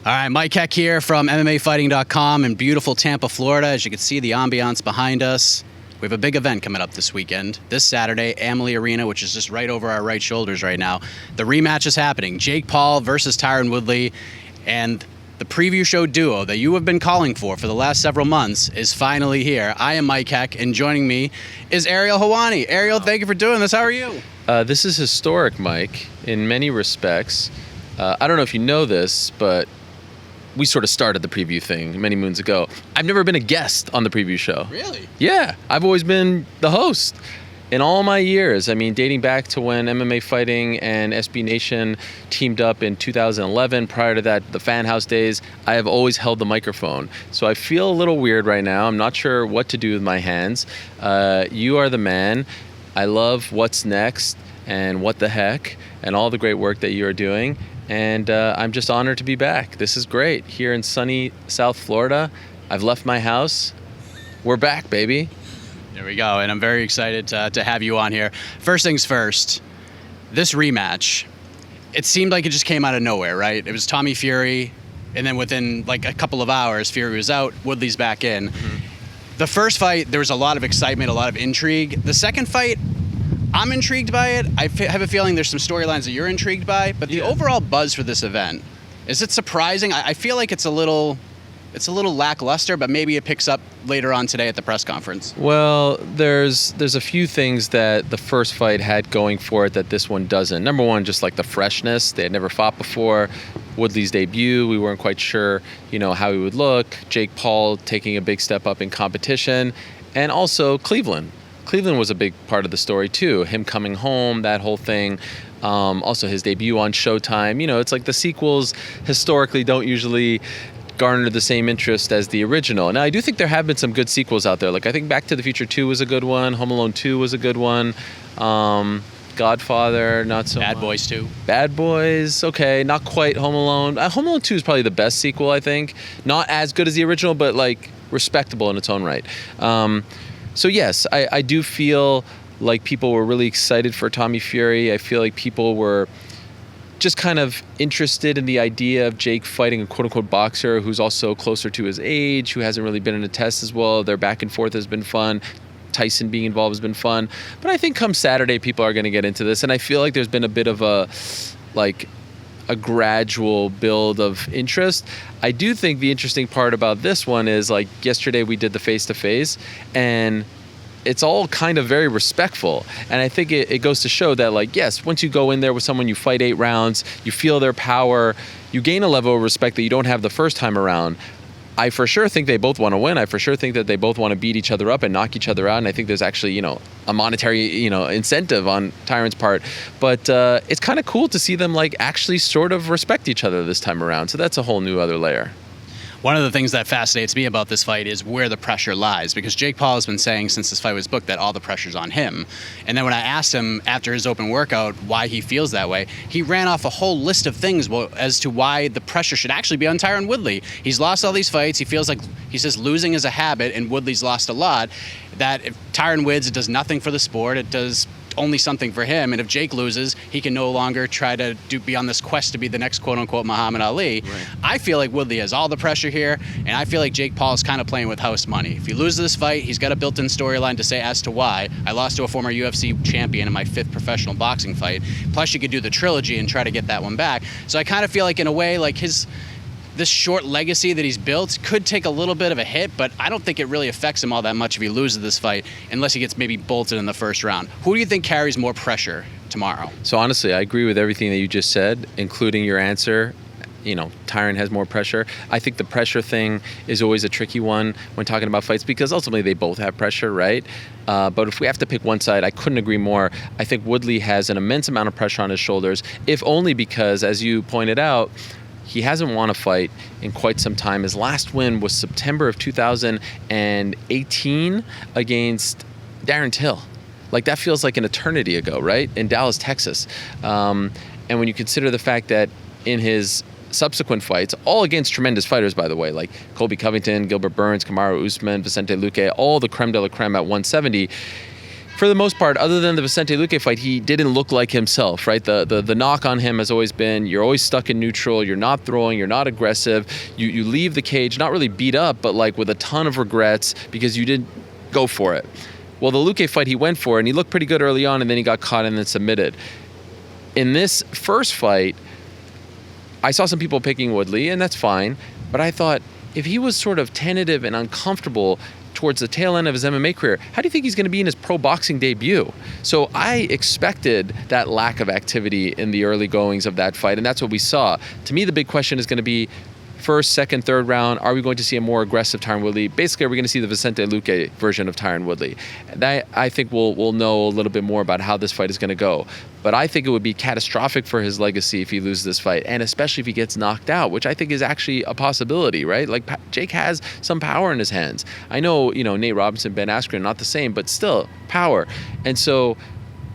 All right, Mike Heck here from MMAfighting.com in beautiful Tampa, Florida. As you can see, the ambiance behind us. We have a big event coming up this weekend. This Saturday, Avila Arena, which is just right over our right shoulders right now. The rematch is happening. Jake Paul versus Tyron Woodley. And the preview show duo that you have been calling for the last several months is finally here. I am Mike Heck, and joining me is Ariel Helwani. Ariel, thank you for doing this. How are you? This is historic, Mike, in many respects. I don't know if you know this, but we sort of started the preview thing many moons ago. I've never been a guest on the preview show. Really? Yeah, I've always been the host. In all my years, I mean, dating back to when MMA Fighting and SB Nation teamed up in 2011, prior to that, the Fan House days, I have always held the microphone. So I feel a little weird right now. I'm not sure what to do with my hands. You are the man. I love What's Next and What the Heck and all the great work that you are doing. And I'm just honored to be back. This is great. Here in sunny South Florida, I've left my house. We're back, baby. There we go, and I'm very excited to have you on here. First things first, this rematch, it seemed like it just came out of nowhere, right? It was Tommy Fury, and then within like a couple of hours, Fury was out, Woodley's back in. Mm-hmm. The first fight, there was a lot of excitement, a lot of intrigue. The second fight, I'm intrigued by it. I have a feeling there's some storylines that you're intrigued by, but the overall buzz for this event, is it surprising? I feel like it's a little lackluster, but maybe it picks up later on today at the press conference. Well, there's a few things that the first fight had going for it that this one doesn't. Number one, just like the freshness. They had never fought before. Woodley's debut, we weren't quite sure, how he would look. Jake Paul taking a big step up in competition. And also Cleveland. Cleveland was a big part of the story too. Him coming home, that whole thing. Also his debut on Showtime. It's like the sequels historically don't usually garner the same interest as the original. Now, I do think there have been some good sequels out there. Like, I think Back to the Future 2 was a good one. Home Alone 2 was a good one. Godfather, not so Bad much. Boys 2. Bad Boys, okay. Not quite Home Alone. Home Alone 2 is probably the best sequel, I think. Not as good as the original, but, like, respectable in its own right. So, yes, I do feel like people were really excited for Tommy Fury. I feel like people were just kind of interested in the idea of Jake fighting a quote-unquote boxer who's also closer to his age, who hasn't really been in a test as well. Their back and forth has been fun. Tyson being involved has been fun. But I think come Saturday, people are going to get into this. And I feel like there's been a bit of a gradual build of interest. I do think the interesting part about this one is, like, yesterday we did the face-to-face, and it's all kind of very respectful. And I think it goes to show that, like, yes, once you go in there with someone, you fight 8 rounds, you feel their power, you gain a level of respect that you don't have the first time around. I for sure think they both want to win. I for sure think that they both want to beat each other up and knock each other out. And I think there's actually, a monetary, incentive on Tyron's part. But it's kind of cool to see them, like, actually sort of respect each other this time around. So that's a whole new other layer. One of the things that fascinates me about this fight is where the pressure lies, because Jake Paul has been saying since this fight was booked that all the pressure's on him. And then when I asked him after his open workout why he feels that way, he ran off a whole list of things as to why the pressure should actually be on Tyron Woodley. He's lost all these fights. He feels like, he says, losing is a habit, and Woodley's lost a lot. That if Tyron wins, it does nothing for the sport. It does only something for him, and if Jake loses, he can no longer try to be on this quest to be the next quote-unquote Muhammad Ali. Right. I feel like Woodley has all the pressure here, and I feel like Jake Paul is kind of playing with house money. If he loses this fight, he's got a built-in storyline to say as to why. I lost to a former UFC champion in my 5th professional boxing fight. Plus, you could do the trilogy and try to get that one back. So I kind of feel like, in a way, like this short legacy that he's built could take a little bit of a hit, but I don't think it really affects him all that much if he loses this fight, unless he gets maybe bolted in the first round. Who do you think carries more pressure tomorrow? So honestly, I agree with everything that you just said, including your answer. Tyron has more pressure. I think the pressure thing is always a tricky one when talking about fights, because ultimately they both have pressure, right? But if we have to pick one side, I couldn't agree more. I think Woodley has an immense amount of pressure on his shoulders, if only because, as you pointed out, he hasn't won a fight in quite some time. His last win was September of 2018 against Darren Till. Like, that feels like an eternity ago, right? In Dallas, Texas. And when you consider the fact that in his subsequent fights, all against tremendous fighters, by the way, like Colby Covington, Gilbert Burns, Kamaru Usman, Vicente Luque, all the creme de la creme at 170, for the most part, other than the Vicente Luque fight, he didn't look like himself, right? The knock on him has always been, you're always stuck in neutral, you're not throwing, you're not aggressive, you leave the cage, not really beat up, but like with a ton of regrets because you didn't go for it. Well, the Luque fight he went for, and he looked pretty good early on, and then he got caught and then submitted. In this first fight, I saw some people picking Woodley, and that's fine, but I thought if he was sort of tentative and uncomfortable towards the tail end of his MMA career, how do you think he's going to be in his pro boxing debut? So I expected that lack of activity in the early goings of that fight, and that's what we saw. To me, the big question is going to be first, second, third round, are we going to see a more aggressive Tyron Woodley? Basically, are we going to see the Vicente Luque version of Tyron Woodley? That, I think we'll know a little bit more about how this fight is going to go. But I think it would be catastrophic for his legacy if he loses this fight, and especially if he gets knocked out, which I think is actually a possibility, right? Like, Jake has some power in his hands. I know, Nate Robinson, Ben Askren, not the same, but still power. And so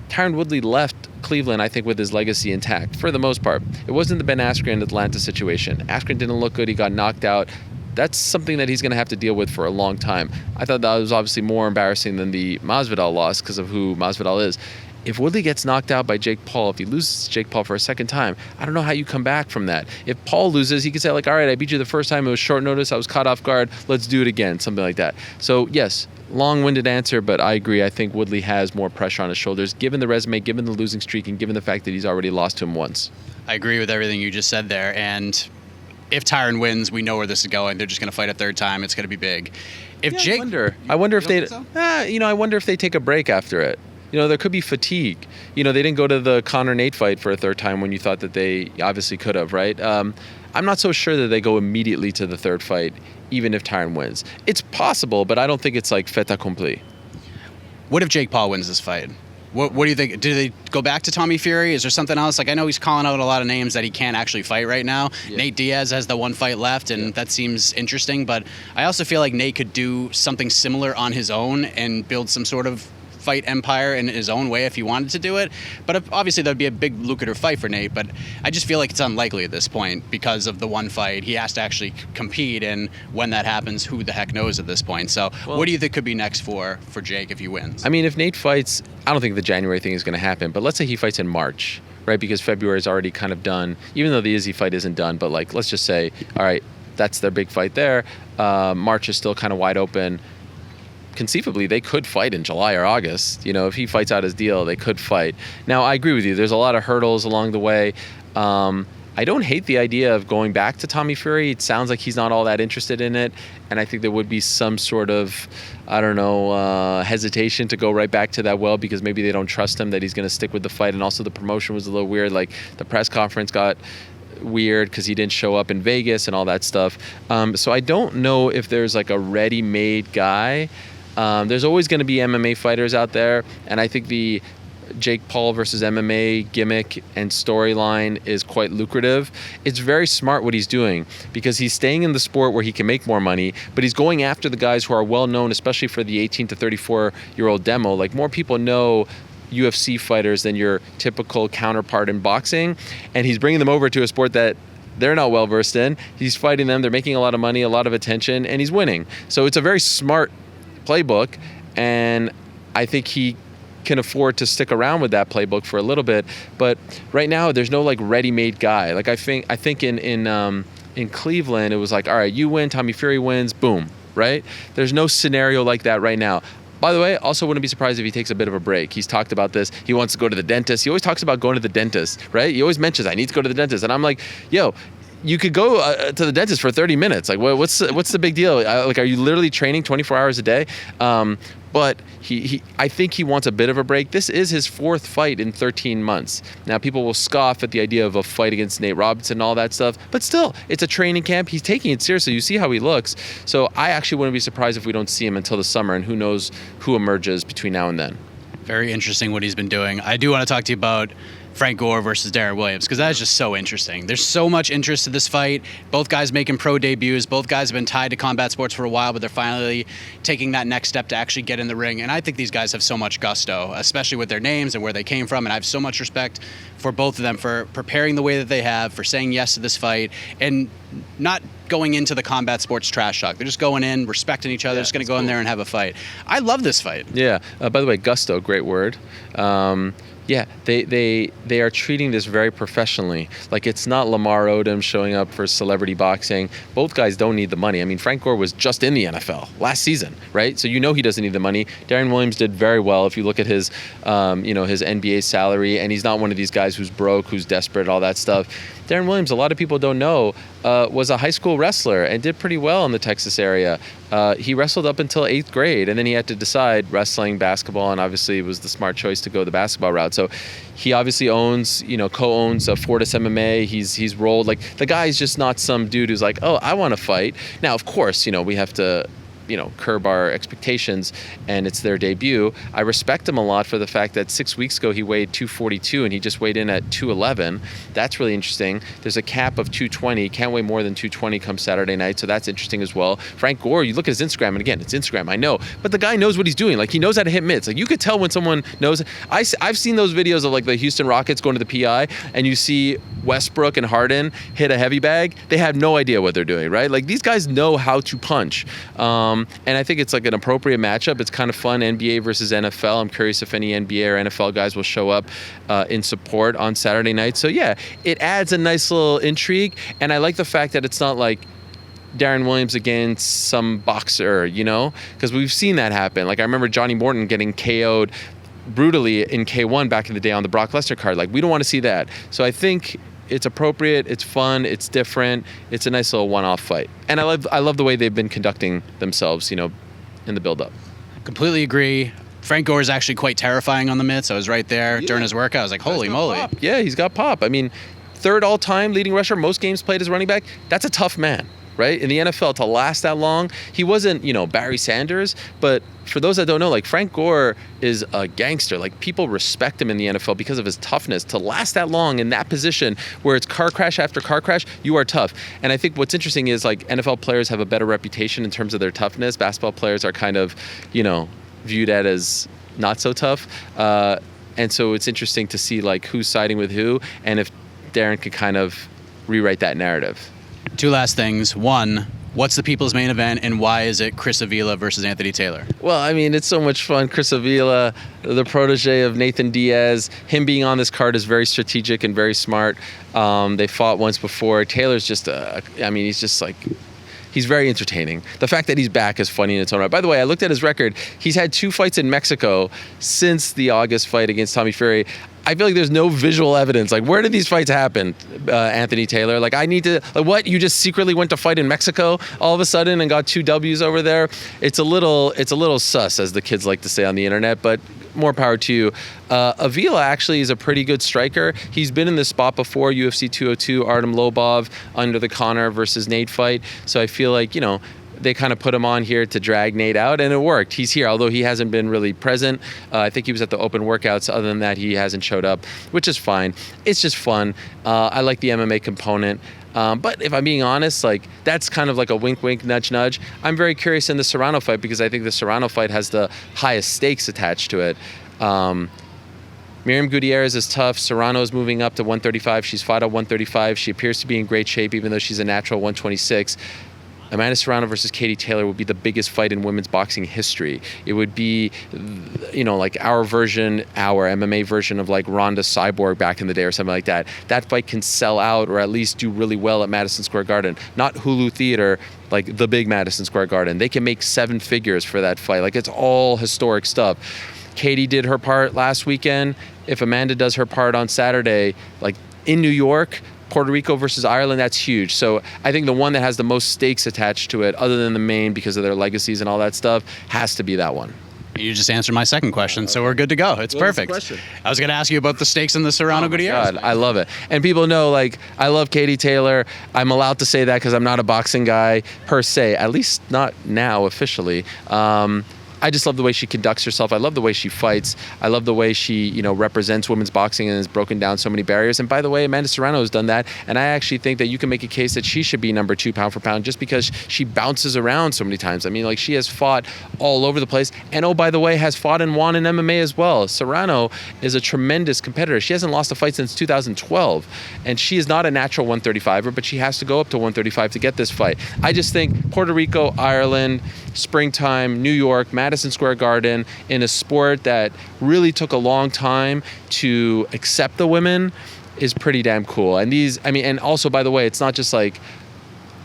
Tyron Woodley left Cleveland, I think, with his legacy intact for the most part. It wasn't the Ben Askren Atlanta situation. Askren didn't look good. He got knocked out. That's something that he's going to have to deal with for a long time. I thought that was obviously more embarrassing than the Masvidal loss because of who Masvidal is. If Woodley gets knocked out by Jake Paul, if he loses Jake Paul for a second time, I don't know how you come back from that. If Paul loses, he could say, like, all right, I beat you the first time. It was short notice. I was caught off guard. Let's do it again, something like that. So, yes, long-winded answer, but I agree. I think Woodley has more pressure on his shoulders, given the resume, given the losing streak, and given the fact that he's already lost to him once. I agree with everything you just said there. And if Tyron wins, we know where this is going. They're just going to fight a third time. It's going to be big. If yeah, Jake, I wonder if they, so? I wonder if they take a break after it. There could be fatigue. They didn't go to the Conor Nate fight for a third time when you thought that they obviously could have, right? I'm not so sure that they go immediately to the third fight, even if Tyron wins. It's possible, but I don't think it's like fait accompli. What if Jake Paul wins this fight? What do you think? Do they go back to Tommy Fury? Is there something else? Like, I know he's calling out a lot of names that he can't actually fight right now. Yeah. Nate Diaz has the one fight left, and that seems interesting. But I also feel like Nate could do something similar on his own and build some sort of fight empire in his own way if he wanted to do it. But obviously that would be a big lucrative fight for Nate, but I just feel like it's unlikely at this point because of the one fight. He has to actually compete, and when that happens, who the heck knows at this point. So what do you think could be next for Jake if he wins? I mean, if Nate fights, I don't think the January thing is going to happen, but let's say he fights in March, right? Because February is already kind of done, even though the Izzy fight isn't done, but like, let's just say, all right, that's their big fight there. March is still kind of wide open. Conceivably, they could fight in July or August. If he fights out his deal, they could fight. Now, I agree with you. There's a lot of hurdles along the way. I don't hate the idea of going back to Tommy Fury. It sounds like he's not all that interested in it. And I think there would be some sort of, hesitation to go right back to that well because maybe they don't trust him that he's going to stick with the fight. And also the promotion was a little weird. Like, the press conference got weird because he didn't show up in Vegas and all that stuff. So I don't know if there's like a ready-made guy. There's always going to be MMA fighters out there, and I think the Jake Paul versus MMA gimmick and storyline is quite lucrative. It's very smart what he's doing because he's staying in the sport where he can make more money, but he's going after the guys who are well known, especially for the 18 to 34-year-old demo. Like, more people know UFC fighters than your typical counterpart in boxing, and he's bringing them over to a sport that they're not well versed in. He's fighting them, they're making a lot of money, a lot of attention, and he's winning. So it's a very smart playbook, and I think he can afford to stick around with that playbook for a little bit. But right now, there's no like ready-made guy. Like, I think in Cleveland, it was like, all right, you win, Tommy Fury wins, boom, right? There's no scenario like that right now. By the way, also wouldn't be surprised if he takes a bit of a break. He's talked about this. He wants to go to the dentist. He always talks about going to the dentist, right? He always mentions, I need to go to the dentist. And I'm like, yo, you could go to the dentist for 30 minutes. Like, what's the big deal? Like, are you literally training 24 hours a day? But I think he wants a bit of a break. This is his fourth fight in 13 months. Now, people will scoff at the idea of a fight against Nate Robinson and all that stuff, but still, it's a training camp. He's taking it seriously. You see how he looks. So I actually wouldn't be surprised if we don't see him until the summer, and who knows who emerges between now and then. Very interesting what he's been doing. I do want to talk to you about Frank Gore versus Deron Williams, because that is just so interesting. There's so much interest in this fight. Both guys making pro debuts. Both guys have been tied to combat sports for a while, but they're finally taking that next step to actually get in the ring. And I think these guys have so much gusto, especially with their names and where they came from. And I have so much respect for both of them for preparing the way that they have, for saying yes to this fight, and not going into the combat sports trash talk. They're just going in, respecting each other, just going to go in there and have a fight. I love this fight. Yeah. By the way, gusto, great word. Yeah, they are treating this very professionally. Like, it's not Lamar Odom showing up for celebrity boxing. Both guys don't need the money. I mean, Frank Gore was just in the NFL last season, right? So you know he doesn't need the money. Deron Williams did very well. If you look at his, his NBA salary, and he's not one of these guys who's broke, who's desperate, all that stuff. Deron Williams, a lot of people don't know, was a high school wrestler and did pretty well in the Texas area. He wrestled up until 8th grade, and then he had to decide wrestling, basketball, and obviously it was the smart choice to go the basketball route. So he obviously co-owns Fortis MMA. He's rolled. Like, the guy's just not some dude who's like, oh, I want to fight. Now, of course, we have to curb our expectations, and it's their debut. I respect him a lot for the fact that 6 weeks ago he weighed 242 and he just weighed in at 211. That's really interesting. There's a cap of 220. Can't weigh more than 220 come Saturday night, so that's interesting as well. Frank Gore, you look at his Instagram, and again, it's Instagram, I know, but the guy knows what he's doing. Like, he knows how to hit mitts. Like, you could tell when someone knows. I've seen those videos of, like, the Houston Rockets going to the PI, and you see Westbrook and Harden hit a heavy bag. They have no idea what they're doing, right? Like, these guys know how to punch. And I think it's like an appropriate matchup. It's kind of fun, NBA versus NFL. I'm curious if any NBA or NFL guys will show up in support on Saturday night. So yeah, it adds a nice little intrigue. And I like the fact that it's not like Deron Williams against some boxer, because we've seen that happen. Like, I remember Johnny Morton getting KO'd brutally in K1 back in the day on the Brock Lesnar card. Like, we don't want to see that. So I think it's appropriate, it's fun, it's different, it's a nice little one-off fight. And I love the way they've been conducting themselves, in the build-up. Completely agree. Frank Gore is actually quite terrifying on the mitts. I was right there during his workout. I was like, holy moly. Pop. Yeah, he's got pop. I mean, 3rd all-time leading rusher, most games played as running back. That's a tough man, right? In the NFL, to last that long, he wasn't, Barry Sanders, but for those that don't know, like, Frank Gore is a gangster. Like, people respect him in the NFL because of his toughness. To last that long in that position where it's car crash after car crash, you are tough. And I think what's interesting is, like, NFL players have a better reputation in terms of their toughness. Basketball players are kind of, viewed at as not so tough. And so it's interesting to see, like, who's siding with who, and if Deron could kind of rewrite that narrative. 2 last things. 1, what's the people's main event, and why is it Chris Avila versus Anthony Taylor? Well, I mean, it's so much fun. Chris Avila, the protege of Nathan Diaz, him being on this card is very strategic and very smart. They fought once before. Taylor's just he's very entertaining. The fact that he's back is funny in its own right. By the way, I looked at his record. He's had 2 fights in Mexico since the August fight against Tommy Fury. I feel like there's no visual evidence. Like, where did these fights happen, Anthony Taylor? Like, I need to, like, what? You just secretly went to fight in Mexico all of a sudden and got 2 W's over there? It's a little sus, as the kids like to say on the internet, but more power to you. Avila actually is a pretty good striker. He's been in this spot before, UFC 202, Artem Lobov under the Conor versus Nate fight. So I feel like, they kind of put him on here to drag Nate out, and it worked. He's here, although he hasn't been really present. I think he was at the open workouts. Other than that, he hasn't showed up, which is fine. It's just fun. I like the MMA component. But if I'm being honest, like, that's kind of like a wink, wink, nudge, nudge. I'm very curious in the Serrano fight because I think the Serrano fight has the highest stakes attached to it. Miriam Gutierrez is tough. Serrano is moving up to 135. She's fought at 135. She appears to be in great shape, even though she's a natural 126. Amanda Serrano versus Katie Taylor would be the biggest fight in women's boxing history. It would be, like our MMA version of like Ronda Cyborg back in the day or something like that. That fight can sell out or at least do really well at Madison Square Garden. Not Hulu Theater, like the big Madison Square Garden. They can make 7 figures for that fight. Like, it's all historic stuff. Katie did her part last weekend. If Amanda does her part on Saturday, like in New York, Puerto Rico versus Ireland, that's huge. So I think the one that has the most stakes attached to it, other than the main because of their legacies and all that stuff, has to be that one. You just answered my second question, so we're good to go. It's perfect. I was going to ask you about the stakes in the Serrano Gutierrez. God, I love it. And people know, like, I love Katie Taylor. I'm allowed to say that because I'm not a boxing guy per se, at least not now officially. I just love the way she conducts herself. I love the way she fights. I love the way she, represents women's boxing and has broken down so many barriers. And by the way, Amanda Serrano has done that. And I actually think that you can make a case that she should be number 2 pound for pound just because she bounces around so many times. I mean, like, she has fought all over the place. And oh, by the way, has fought and won in MMA as well. Serrano is a tremendous competitor. She hasn't lost a fight since 2012. And she is not a natural 135er, but she has to go up to 135 to get this fight. I just think Puerto Rico, Ireland, springtime, New York, Madison Square Garden, in a sport that really took a long time to accept the women, is pretty damn cool. And and also, by the way, it's not just like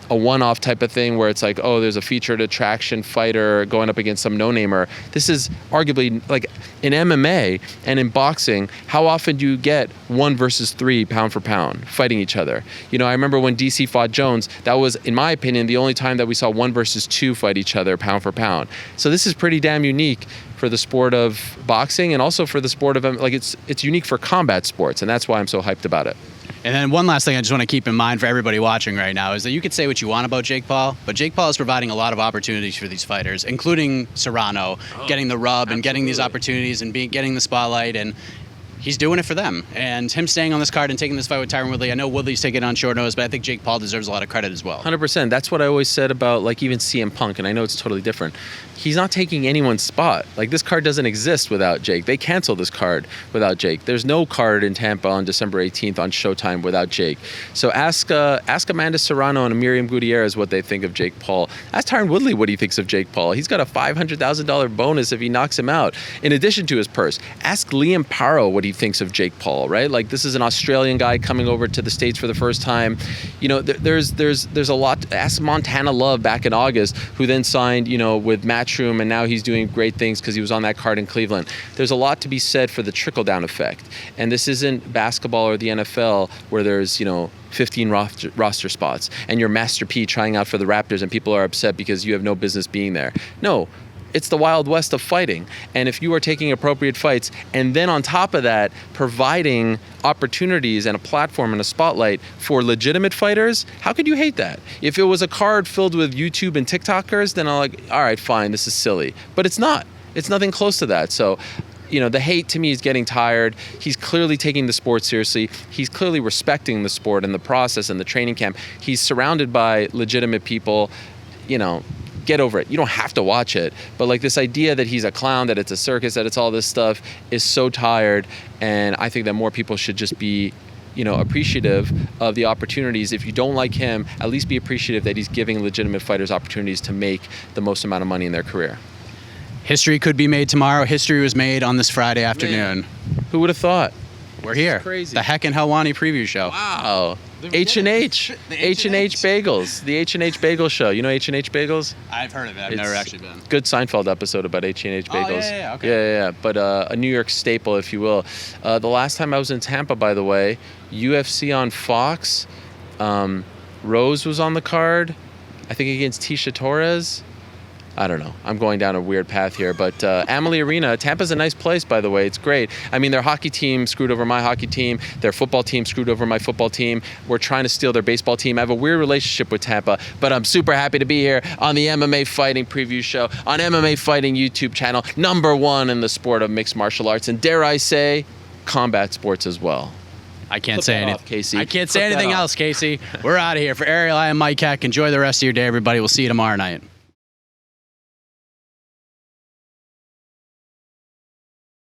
a one-off type of thing where it's like, oh, there's a featured attraction fighter going up against some no-namer. This is arguably, like, in MMA and in boxing, how often do you get 1 versus 3 pound for pound fighting each other? I remember when DC fought Jones, that was, in my opinion, the only time that we saw 1 versus 2 fight each other pound for pound. So this is pretty damn unique for the sport of boxing, and also for the sport of, like, it's unique for combat sports, and that's why I'm so hyped about it. And then one last thing I just want to keep in mind for everybody watching right now is that you could say what you want about Jake Paul, but Jake Paul is providing a lot of opportunities for these fighters, including Serrano, getting the rub and getting these opportunities and getting the spotlight, and he's doing it for them. And him staying on this card and taking this fight with Tyron Woodley, I know Woodley's taking it on short notice, but I think Jake Paul deserves a lot of credit as well. 100%. That's what I always said about, like, even CM Punk, and I know it's totally different. He's not taking anyone's spot. Like, this card doesn't exist without Jake. They canceled this card without Jake. There's no card in Tampa on December 18th on Showtime without Jake. So ask Amanda Serrano and Miriam Gutierrez what they think of Jake Paul. Ask Tyron Woodley what he thinks of Jake Paul. He's got a $500,000 bonus if he knocks him out, in addition to his purse. Ask Liam Paro what he thinks of Jake Paul, right? Like, this is an Australian guy coming over to the States for the first time. There's a lot. Ask Montana Love back in August, who then signed, with Matchroom, and now he's doing great things because he was on that card in Cleveland. There's a lot to be said for the trickle-down effect. And this isn't basketball or the NFL where there's, 15 roster spots and you're Master P trying out for the Raptors and people are upset because you have no business being there. No. It's the Wild West of fighting. And if you are taking appropriate fights and then on top of that, providing opportunities and a platform and a spotlight for legitimate fighters, how could you hate that? If it was a card filled with YouTube and TikTokers, then I'm like, all right, fine, this is silly. But it's not. It's nothing close to that. So, the hate to me is getting tired. He's clearly taking the sport seriously. He's clearly respecting the sport and the process and the training camp. He's surrounded by legitimate people, Get over it. You don't have to watch it. But, like, this idea that he's a clown, that it's a circus, that it's all this stuff is so tired. And I think that more people should just be, appreciative of the opportunities. If you don't like him, at least be appreciative that he's giving legitimate fighters opportunities to make the most amount of money in their career. History could be made tomorrow. History was made on this Friday afternoon. Man, who would have thought? We're here. Crazy. The Heck and Helwani preview show. Wow. H&H. H&H Bagels. The H&H Bagel Show. You know H&H Bagels? I've heard of it. I've never actually been. Good Seinfeld episode about H&H Bagels. Oh, yeah, okay. Yeah. But a New York staple, if you will. The last time I was in Tampa, by the way, UFC on Fox. Rose was on the card. I think against Tisha Torres. I don't know. I'm going down a weird path here, but Amalie Arena, Tampa's a nice place, by the way. It's great. I mean, their hockey team screwed over my hockey team. Their football team screwed over my football team. We're trying to steal their baseball team. I have a weird relationship with Tampa, but I'm super happy to be here on the MMA Fighting Preview Show, on MMA Fighting YouTube channel, #1 in the sport of mixed martial arts, and dare I say, combat sports as well. I can't say anything, Casey. I can't say anything else, Casey. We're out of here. For Ariel, I am Mike Heck. Enjoy the rest of your day, everybody. We'll see you tomorrow night.